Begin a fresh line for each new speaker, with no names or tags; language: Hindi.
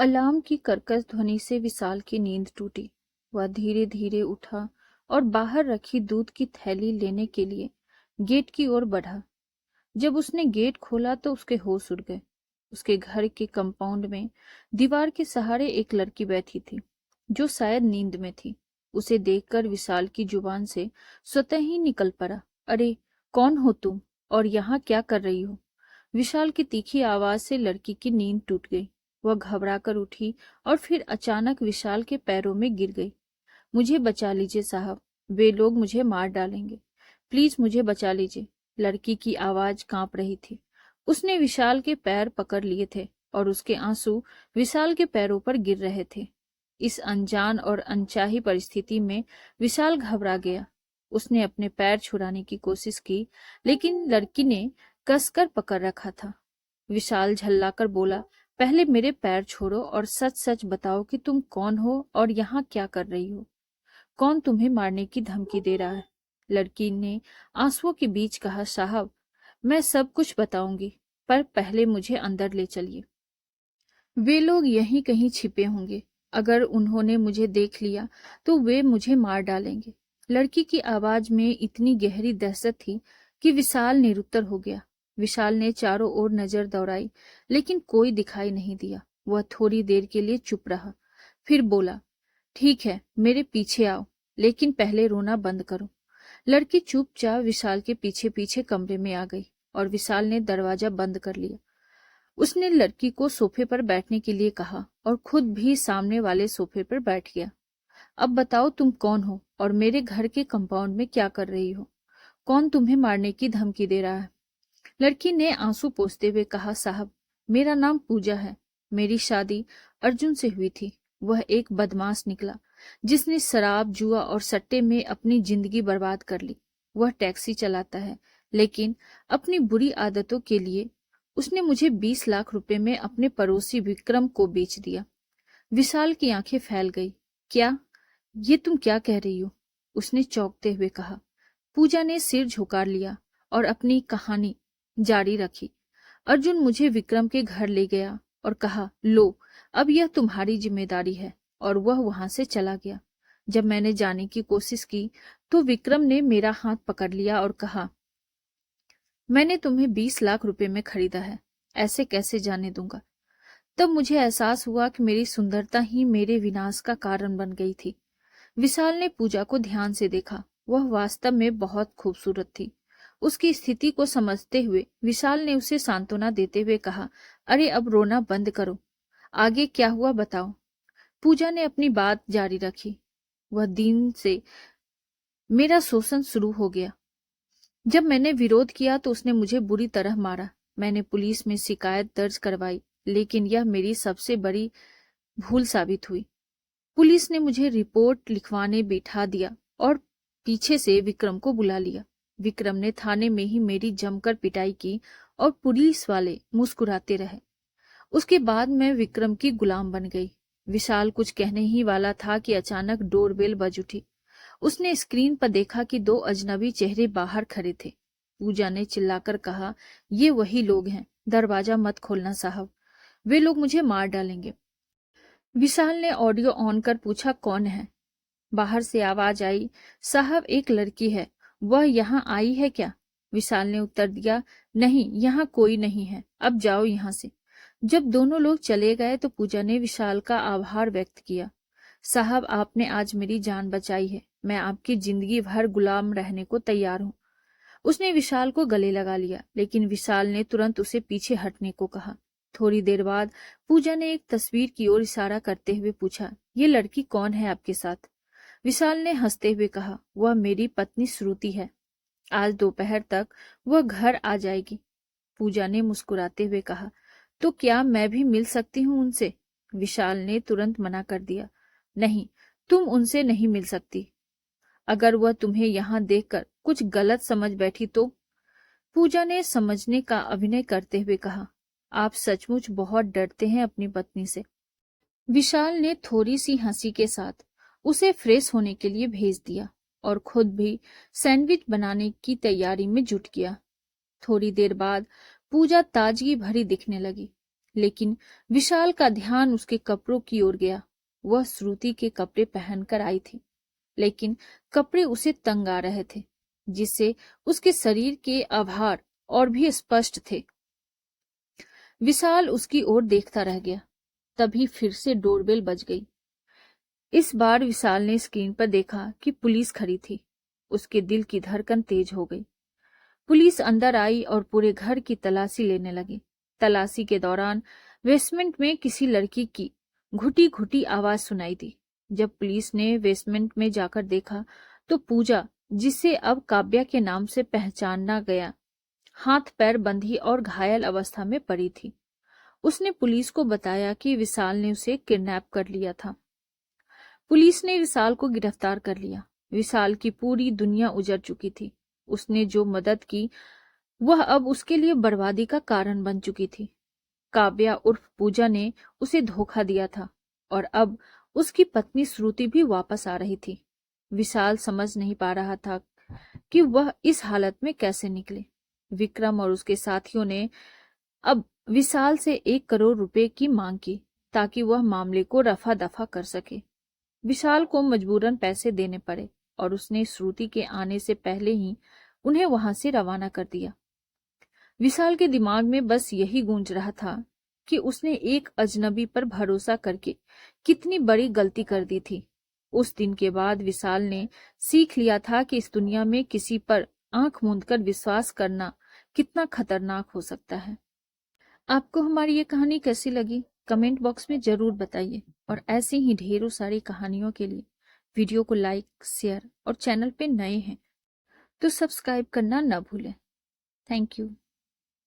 अलार्म की कर्कश ध्वनि से विशाल की नींद टूटी। वह धीरे धीरे उठा और बाहर रखी दूध की थैली लेने के लिए गेट की ओर बढ़ा। जब उसने गेट खोला तो उसके होश उड़ गए। उसके घर के कंपाउंड में दीवार के सहारे एक लड़की बैठी थी, जो शायद नींद में थी। उसे देखकर विशाल की जुबान से स्वतः ही निकल पड़ा, अरे कौन हो तुम और यहाँ क्या कर रही हो? विशाल की तीखी आवाज से लड़की की नींद टूट गई। वह घबराकर उठी और फिर अचानक विशाल के पैरों में गिर गई। मुझे बचा लीजिए साहब, वे लोग मुझे मार डालेंगे, प्लीज मुझे बचा लीजिए। लड़की की आवाज कांप रही थी। उसने विशाल के पैर पकड़ लिए थे और उसके आंसू विशाल के पैरों पर गिर रहे थे। इस अनजान और अनचाही परिस्थिति में विशाल घबरा गया। उसने अपने पैर छुड़ाने की कोशिश की, लेकिन लड़की ने कसकर पकड़ रखा था। विशाल झल्लाकर बोला, पहले मेरे पैर छोड़ो और सच सच बताओ कि तुम कौन हो और यहाँ क्या कर रही हो। कौन तुम्हें मारने की धमकी दे रहा है? लड़की ने आंसुओं के बीच कहा, साहब मैं सब कुछ बताऊंगी, पर पहले मुझे अंदर ले चलिए। वे लोग यहीं कहीं छिपे होंगे। अगर उन्होंने मुझे देख लिया तो वे मुझे मार डालेंगे। लड़की की आवाज में इतनी गहरी दहशत थी कि विशाल निरुत्तर हो गया। विशाल ने चारों ओर नजर दौड़ाई, लेकिन कोई दिखाई नहीं दिया। वह थोड़ी देर के लिए चुप रहा, फिर बोला, ठीक है मेरे पीछे आओ, लेकिन पहले रोना बंद करो। लड़की चुपचाप विशाल के पीछे पीछे कमरे में आ गई और विशाल ने दरवाजा बंद कर लिया। उसने लड़की को सोफे पर बैठने के लिए कहा और खुद भी सामने वाले सोफे पर बैठ गया। अब बताओ तुम कौन हो और मेरे घर के कंपाउंड में क्या कर रही हो? कौन तुम्हें मारने की धमकी दे रहा है? लड़की ने आंसू पोंछते हुए कहा, साहब मेरा नाम पूजा है। मेरी शादी अर्जुन से हुई थी। वह एक बदमाश निकला जिसने शराब, जुआ और सट्टे में अपनी जिंदगी बर्बाद कर ली। वह टैक्सी चलाता है, लेकिन अपनी बुरी आदतों के लिए उसने मुझे 20 लाख रुपए में अपने पड़ोसी विक्रम को बेच दिया। विशाल की आंखें फैल गई। क्या? ये तुम क्या कह रही हो? उसने चौंकते हुए कहा। पूजा ने सिर झुका लिया और अपनी कहानी जारी रखी। अर्जुन मुझे विक्रम के घर ले गया और कहा, लो अब यह तुम्हारी जिम्मेदारी है, और वह वहां से चला गया। जब मैंने जाने की कोशिश की तो विक्रम ने मेरा हाथ पकड़ लिया और कहा, मैंने तुम्हें 20 लाख रुपए में खरीदा है, ऐसे कैसे जाने दूंगा। तब मुझे एहसास हुआ कि मेरी सुंदरता ही मेरे विनाश का कारण बन गई थी। विशाल ने पूजा को ध्यान से देखा। वह वास्तव में बहुत खूबसूरत थी। उसकी स्थिति को समझते हुए विशाल ने उसे सांत्वना देते हुए कहा, अरे अब रोना बंद करो, आगे क्या हुआ बताओ। पूजा ने अपनी बात जारी रखी। वह दिन से मेरा शोषण शुरू हो गया। जब मैंने विरोध किया तो उसने मुझे बुरी तरह मारा। मैंने पुलिस में शिकायत दर्ज करवाई, लेकिन यह मेरी सबसे बड़ी भूल साबित हुई। पुलिस ने मुझे रिपोर्ट लिखवाने बिठा दिया और पीछे से विक्रम को बुला लिया। विक्रम ने थाने में ही मेरी जमकर पिटाई की और पुलिस वाले मुस्कुराते रहे। उसके बाद मैं विक्रम की गुलाम बन गई। विशाल कुछ कहने ही वाला था कि अचानक डोरबेल बज उठी। उसने स्क्रीन पर देखा कि 2 अजनबी चेहरे बाहर खड़े थे। पूजा ने चिल्लाकर कहा, ये वही लोग हैं, दरवाजा मत खोलना साहब, वे लोग मुझे मार डालेंगे। विशाल ने ऑडियो ऑन कर पूछा, कौन है? बाहर से आवाज आई, साहब एक लड़की है, वह यहाँ आई है क्या? विशाल ने उत्तर दिया, नहीं यहाँ कोई नहीं है, अब जाओ यहाँ से। जब दोनों लोग चले गए तो पूजा ने विशाल का आभार व्यक्त किया। साहब आपने आज मेरी जान बचाई है, मैं आपकी जिंदगी भर गुलाम रहने को तैयार हूँ। उसने विशाल को गले लगा लिया, लेकिन विशाल ने तुरंत उसे पीछे हटने को कहा। थोड़ी देर बाद पूजा ने एक तस्वीर की ओर इशारा करते हुए पूछा, ये लड़की कौन है आपके साथ? विशाल ने हंसते हुए कहा, वह मेरी पत्नी श्रुति है। आज दोपहर तक वह घर आ जाएगी। पूजा ने मुस्कुराते हुए कहा, तो क्या मैं भी मिल सकती हूँ उनसे? विशाल ने तुरंत मना कर दिया, नहीं, तुम उनसे नहीं मिल सकती। अगर वह तुम्हें यहाँ देखकर कुछ गलत समझ बैठी तो? पूजा ने समझने का अभिनय करते हुए कहा, आप सचमुच बहुत डरते हैं अपनी पत्नी से। विशाल ने थोड़ी सी हंसी के साथ उसे फ्रेश होने के लिए भेज दिया और खुद भी सैंडविच बनाने की तैयारी में जुट गया। थोड़ी देर बाद पूजा ताजगी भरी दिखने लगी। लेकिन विशाल का ध्यान उसके कपड़ों की ओर गया। वह श्रुति के कपड़े पहनकर आई थी, लेकिन कपड़े उसे तंग आ रहे थे, जिससे उसके शरीर के आभार और भी स्पष्ट थे। विशाल उसकी ओर देखता रह गया। तभी फिर से डोरबेल बज गई। इस बार विशाल ने स्क्रीन पर देखा कि पुलिस खड़ी थी। उसके दिल की धड़कन तेज हो गई। पुलिस अंदर आई और पूरे घर की तलाशी लेने लगी। तलाशी के दौरान बेसमेंट में किसी लड़की की घुटी घुटी आवाज सुनाई दी। जब पुलिस ने बेसमेंट में जाकर देखा तो पूजा, जिसे अब काव्या के नाम से पहचाना गया, हाथ पैर बंधी और घायल अवस्था में पड़ी थी। उसने पुलिस को बताया कि विशाल ने उसे किडनैप कर लिया था। पुलिस ने विशाल को गिरफ्तार कर लिया। विशाल की पूरी दुनिया उजड़ चुकी थी। उसने जो मदद की वह अब उसके लिए बर्बादी का कारण बन चुकी थी। काव्या उर्फ पूजा ने उसे धोखा दिया था और अब उसकी पत्नी श्रुति भी वापस आ रही थी। विशाल समझ नहीं पा रहा था कि वह इस हालत में कैसे निकले। विक्रम और उसके साथियों ने अब विशाल से 1 करोड़ रुपए की मांग की ताकि वह मामले को रफा दफा कर सके। विशाल को मजबूरन पैसे देने पड़े और उसने श्रुति के आने से पहले ही उन्हें वहां से रवाना कर दिया। विशाल के दिमाग में बस यही गूंज रहा था कि उसने एक अजनबी पर भरोसा करके कितनी बड़ी गलती कर दी थी। उस दिन के बाद विशाल ने सीख लिया था कि इस दुनिया में किसी पर आंख मूंदकर विश्वास करना कितना खतरनाक हो सकता है। आपको हमारी ये कहानी कैसी लगी कमेंट बॉक्स में जरूर बताइए और ऐसी ही ढेरों सारी कहानियों के लिए वीडियो को लाइक, शेयर और चैनल पे नए हैं तो सब्सक्राइब करना न भूलें। Thank you.